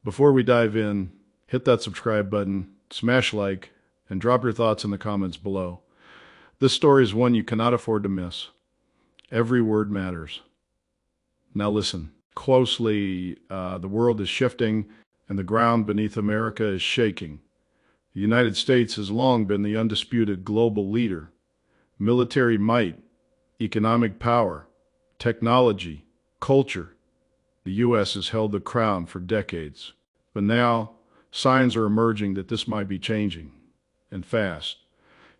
Before we dive in, hit that subscribe button, smash like, and drop your thoughts in the comments below. This story is one you cannot afford to miss. Every word matters. Now listen closely. The world is shifting and the ground beneath America is shaking. The United States has long been the undisputed global leader. Military might, economic power, technology, culture. The U.S. has held the crown for decades. But now, signs are emerging that this might be changing, and fast.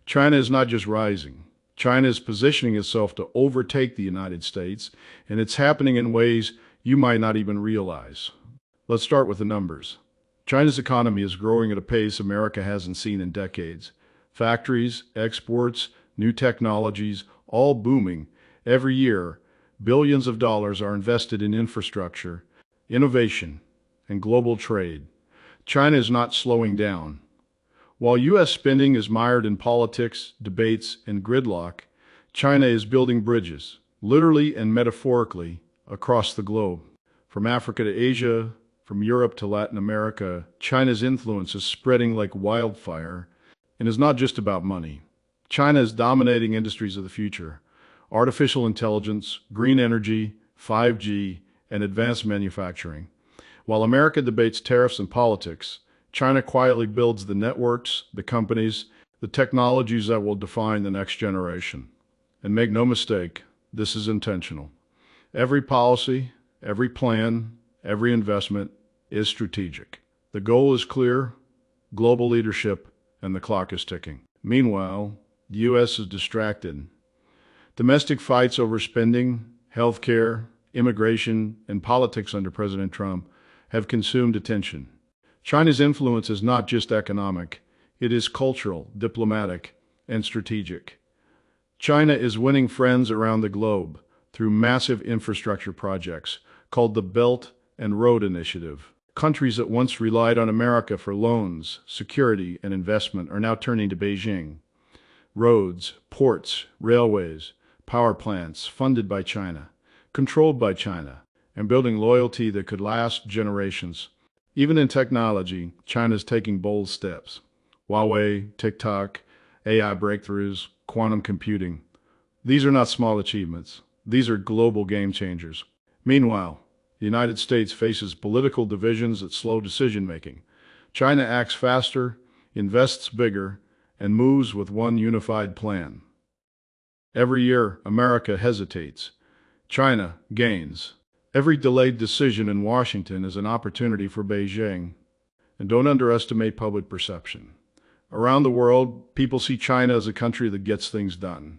China is not just rising. China is positioning itself to overtake the United States, and it's happening in ways you might not even realize. Let's start with the numbers. China's economy is growing at a pace America hasn't seen in decades. Factories, exports, new technologies, all booming. Every year, billions of dollars are invested in infrastructure, innovation, and global trade. China is not slowing down. While U.S. spending is mired in politics, debates, and gridlock, China is building bridges, literally and metaphorically, across the globe. From Africa to Asia, from Europe to Latin America, China's influence is spreading like wildfire, and is not just about money. China is dominating industries of the future: artificial intelligence, green energy, 5G, and advanced manufacturing. While America debates tariffs and politics, China quietly builds the networks, the companies, the technologies that will define the next generation. And make no mistake, this is intentional. Every policy, every plan, every investment is strategic. The goal is clear: global leadership, and the clock is ticking. Meanwhile, the U.S. is distracted. Domestic fights over spending, healthcare, immigration, and politics under President Trump have consumed attention. China's influence is not just economic, it is cultural, diplomatic, and strategic. China is winning friends around the globe through massive infrastructure projects called the Belt and Road Initiative. Countries that once relied on America for loans, security, and investment are now turning to Beijing. Roads, ports, railways, power plants funded by China, controlled by China, and building loyalty that could last generations. Even in technology, China is taking bold steps. Huawei, TikTok, AI breakthroughs, quantum computing. These are not small achievements. These are global game changers. Meanwhile, the United States faces political divisions that slow decision-making. China acts faster, invests bigger, and moves with one unified plan. Every year, America hesitates. China gains. Every delayed decision in Washington is an opportunity for Beijing. And don't underestimate public perception. Around the world, people see China as a country that gets things done.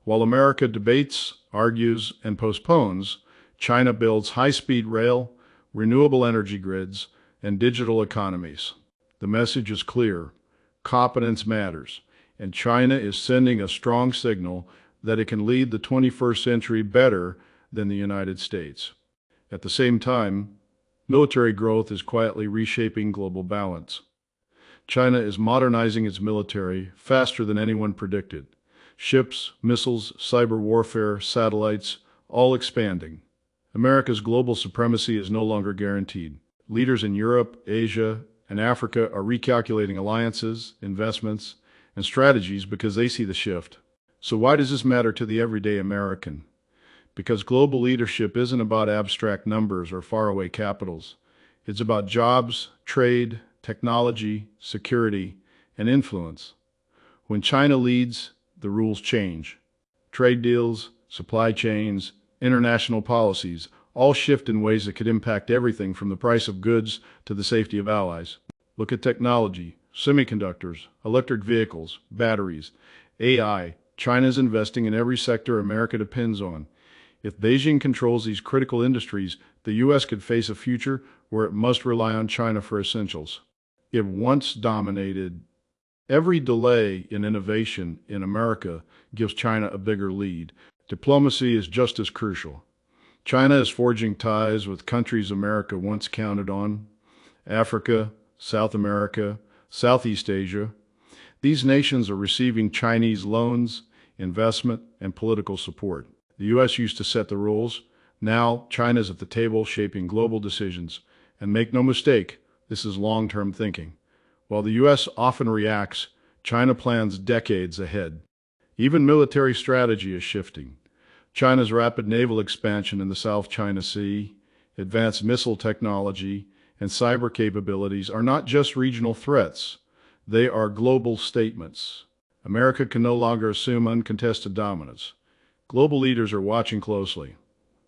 While America debates, argues, and postpones, China builds high-speed rail, renewable energy grids, and digital economies. The message is clear: competence matters, and China is sending a strong signal that it can lead the 21st century better than the United States. At the same time, military growth is quietly reshaping global balance. China is modernizing its military faster than anyone predicted. Ships, missiles, cyber warfare, satellites, all expanding. America's global supremacy is no longer guaranteed. Leaders in Europe, Asia, and Africa are recalculating alliances, investments, and strategies because they see the shift. So why does this matter to the everyday American? Because global leadership isn't about abstract numbers or faraway capitals. It's about jobs, trade, technology, security, and influence. When China leads, the rules change. Trade deals, supply chains, international policies all shift in ways that could impact everything from the price of goods to the safety of allies. Look at technology, semiconductors, electric vehicles, batteries, AI. China is investing in every sector America depends on. If Beijing controls these critical industries, the U.S. could face a future where it must rely on China for essentials. It once dominated. Every delay in innovation in America gives China a bigger lead. Diplomacy is just as crucial. China is forging ties with countries America once counted on: Africa, South America, Southeast Asia. These nations are receiving Chinese loans, investment, and political support. The U.S. used to set the rules. Now, China's at the table shaping global decisions. And make no mistake, This is long-term thinking. While the U.S. often reacts, China plans decades ahead. Even military strategy is shifting. China's rapid naval expansion in the South China Sea, advanced missile technology, and cyber capabilities are not just regional threats. They are global statements. America can no longer assume uncontested dominance. Global leaders are watching closely,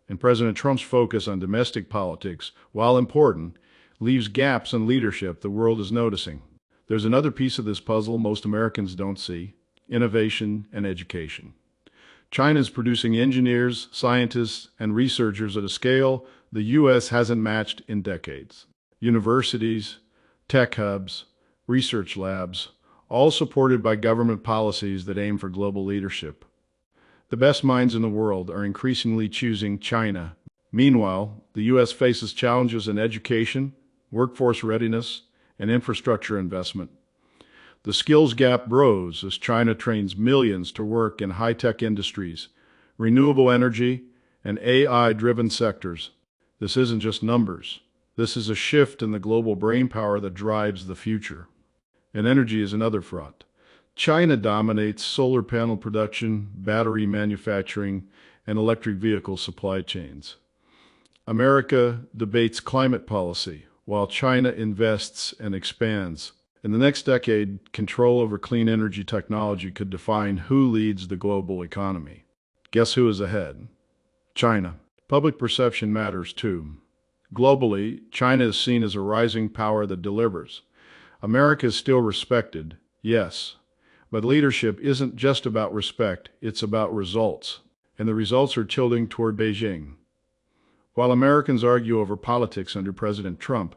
and President Trump's focus on domestic politics, while important, leaves gaps in leadership the world is noticing. There's another piece of this puzzle most Americans don't see: innovation and education. China is producing engineers, scientists, and researchers at a scale the U.S. hasn't matched in decades. Universities, tech hubs, research labs, all supported by government policies that aim for global leadership. The best minds in the world are increasingly choosing China. Meanwhile, the U.S. faces challenges in education, workforce readiness, and infrastructure investment. The skills gap grows as China trains millions to work in high-tech industries, renewable energy, and AI-driven sectors. This isn't just numbers. This is a shift in the global brainpower that drives the future. And energy is another front. China dominates solar panel production, battery manufacturing, and electric vehicle supply chains. America debates climate policy, while China invests and expands. In the next decade, control over clean energy technology could define who leads the global economy. Guess who is ahead? China. Public perception matters too. Globally, China is seen as a rising power that delivers. America is still respected, yes, but leadership isn't just about respect, it's about results. And the results are tilting toward Beijing. While Americans argue over politics under President Trump,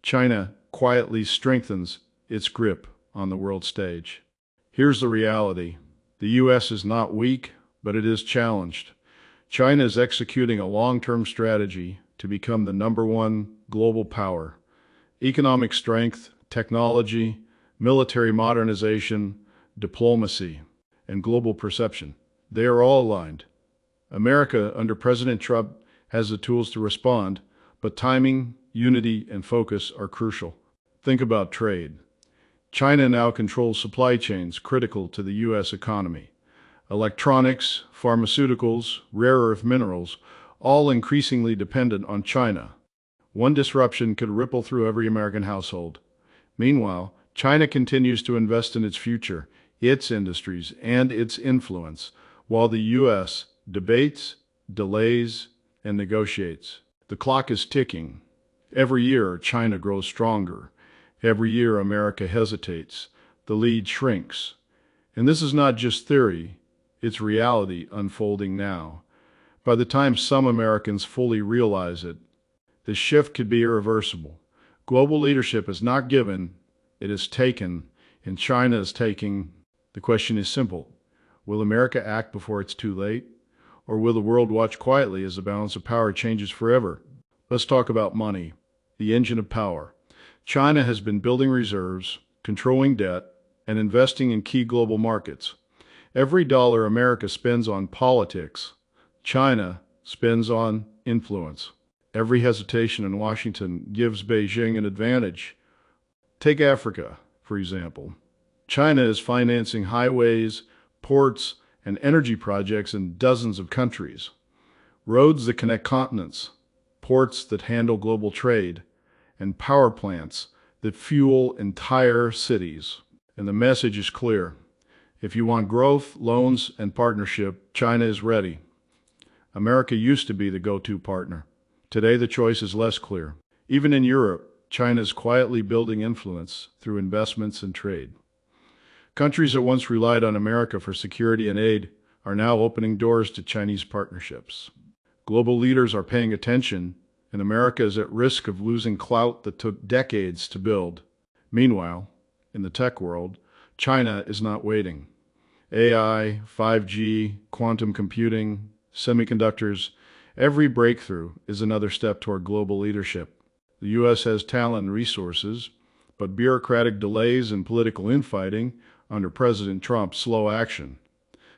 China quietly strengthens its grip on the world stage. Here's the reality. The U.S. is not weak, but it is challenged. China is executing a long-term strategy to become the #1 global power. Economic strength, technology, military modernization, diplomacy, and global perception. They are all aligned. America, under President Trump, has the tools to respond, but timing, unity, and focus are crucial. Think about trade. China now controls supply chains critical to the U.S. economy. Electronics, pharmaceuticals, rare earth minerals, all increasingly dependent on China. One disruption could ripple through every American household. Meanwhile, China continues to invest in its future, its industries, and its influence, while the U.S. debates, delays, and negotiates. The clock is ticking. Every year, China grows stronger. Every year, America hesitates. The lead shrinks. And this is not just theory, it's reality unfolding now. By the time some Americans fully realize it, the shift could be irreversible. Global leadership is not given, it is taken, and China is taking. The question is simple. Will America act before it's too late? Or will the world watch quietly as the balance of power changes forever? Let's talk about money, the engine of power. China has been building reserves, controlling debt, and investing in key global markets. Every dollar America spends on politics, China spends on influence. Every hesitation in Washington gives Beijing an advantage. Take Africa, for example. China is financing highways, ports, and energy projects in dozens of countries. Roads that connect continents, ports that handle global trade, and power plants that fuel entire cities. And the message is clear. If you want growth, loans, and partnership, China is ready. America used to be the go-to partner. Today, the choice is less clear. Even in Europe, China is quietly building influence through investments and trade. Countries that once relied on America for security and aid are now opening doors to Chinese partnerships. Global leaders are paying attention, and America is at risk of losing clout that took decades to build. Meanwhile, in the tech world, China is not waiting. AI, 5G, quantum computing, semiconductors, every breakthrough is another step toward global leadership. The U.S. has talent and resources, but bureaucratic delays and political infighting under President Trump slow action.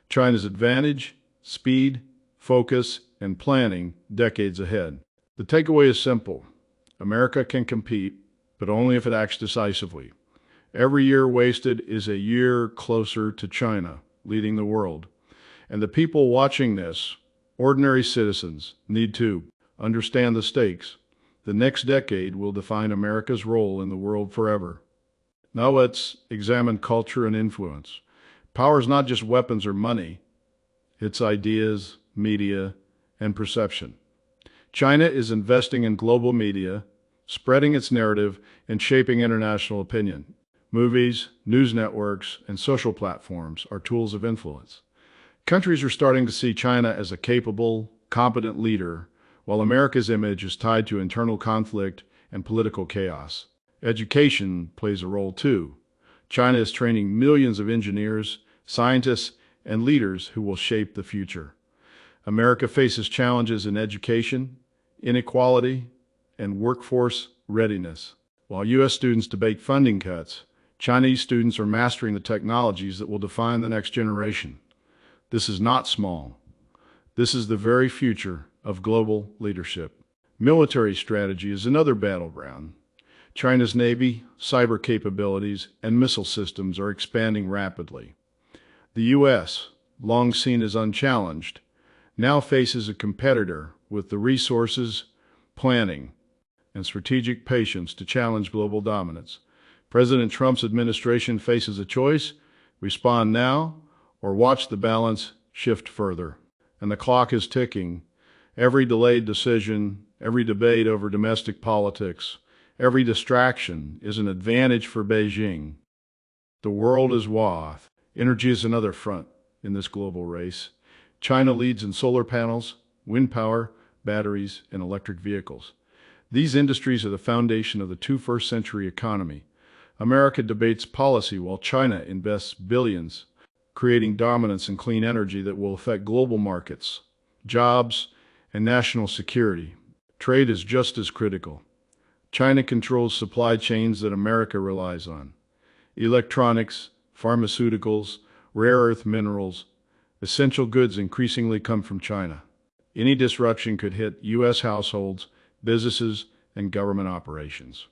China's advantage, speed, focus, and planning decades ahead. The takeaway is simple. America can compete, but only if it acts decisively. Every year wasted is a year closer to China leading the world. And the people watching this, ordinary citizens, need to understand the stakes. The next decade will define America's role in the world forever. Now let's examine culture and influence. Power is not just weapons or money, it's ideas, media, and perception. China is investing in global media, spreading its narrative, and shaping international opinion. Movies, news networks, and social platforms are tools of influence. Countries are starting to see China as a capable, competent leader, while America's image is tied to internal conflict and political chaos. Education plays a role too. China is training millions of engineers, scientists, and leaders who will shape the future. America faces challenges in education, inequality, and workforce readiness. While U.S. students debate funding cuts, Chinese students are mastering the technologies that will define the next generation. This is not small. This is the very future of global leadership. Military strategy is another battleground. China's Navy, cyber capabilities, and missile systems are expanding rapidly. The U.S., long seen as unchallenged, now faces a competitor with the resources, planning, and strategic patience to challenge global dominance. President Trump's administration faces a choice: respond now or watch the balance shift further. And the clock is ticking. Every delayed decision, every debate over domestic politics, every distraction is an advantage for Beijing. The world is WAF. Energy is another front in this global race. China leads in solar panels, wind power, batteries, and electric vehicles. These industries are the foundation of the 21st century economy. America debates policy while China invests billions, creating dominance in clean energy that will affect global markets, jobs, and national security. Trade is just as critical. China controls supply chains that America relies on. Electronics, pharmaceuticals, rare earth minerals, essential goods increasingly come from China. Any disruption could hit U.S. households, businesses, and government operations.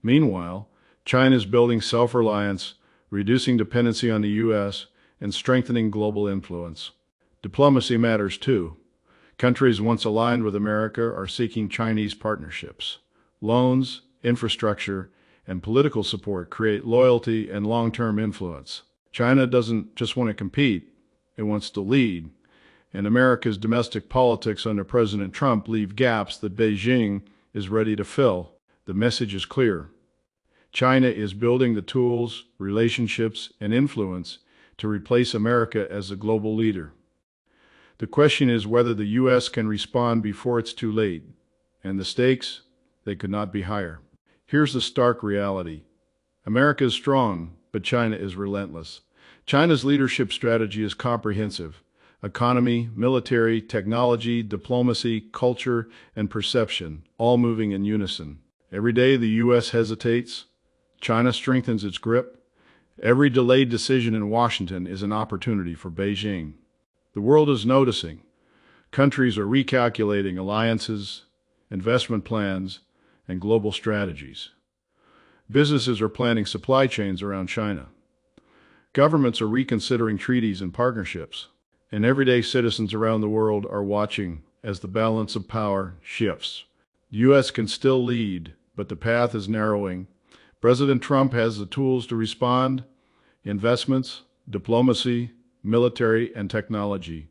Meanwhile, China is building self-reliance, reducing dependency on the U.S., and strengthening global influence. Diplomacy matters too. Countries once aligned with America are seeking Chinese partnerships. Loans, infrastructure, and political support create loyalty and long-term influence. China doesn't just want to compete, it wants to lead. And America's domestic politics under President Trump leave gaps that Beijing is ready to fill. The message is clear. China is building the tools, relationships, and influence to replace America as a global leader. The question is whether the U.S. can respond before it's too late. And the stakes, they could not be higher. Here's the stark reality. America is strong, but China is relentless. China's leadership strategy is comprehensive. Economy, military, technology, diplomacy, culture, and perception, all moving in unison. Every day the U.S. hesitates, China strengthens its grip. Every delayed decision in Washington is an opportunity for Beijing. The world is noticing. Countries are recalculating alliances, investment plans, and global strategies. Businesses are planning supply chains around China. Governments are reconsidering treaties and partnerships. And everyday citizens around the world are watching as the balance of power shifts. The U.S. can still lead, but the path is narrowing. President Trump has the tools to respond: investments, diplomacy, military, and technology.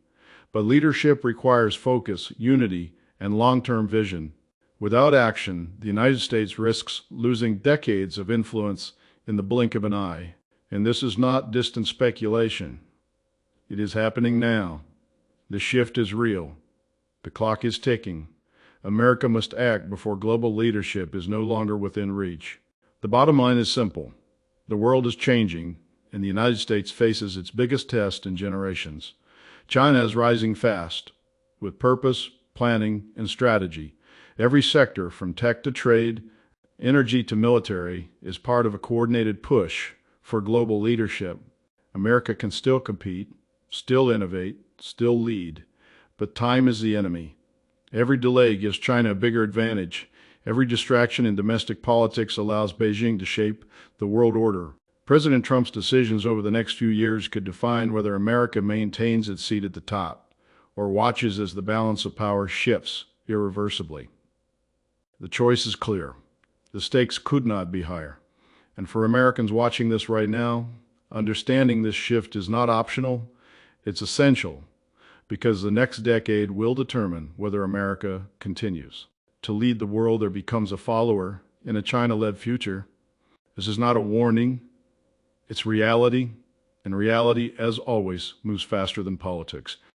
But leadership requires focus, unity, and long-term vision. Without action, the United States risks losing decades of influence in the blink of an eye. And this is not distant speculation. It is happening now. The shift is real. The clock is ticking. America must act before global leadership is no longer within reach. The bottom line is simple. The world is changing, and the United States faces its biggest test in generations. China is rising fast, with purpose, planning, and strategy. Every sector, from tech to trade, energy to military, is part of a coordinated push for global leadership. America can still compete, still innovate, still lead, but time is the enemy. Every delay gives China a bigger advantage, Every distraction in domestic politics allows Beijing to shape the world order. President Trump's decisions over the next few years could define whether America maintains its seat at the top or watches as the balance of power shifts irreversibly. The choice is clear. The stakes could not be higher. And for Americans watching this right now, understanding this shift is not optional, it's essential, because the next decade will determine whether America continues to lead the world or becomes a follower in a China-led future. This is not a warning, it's reality, and reality, as always, moves faster than politics.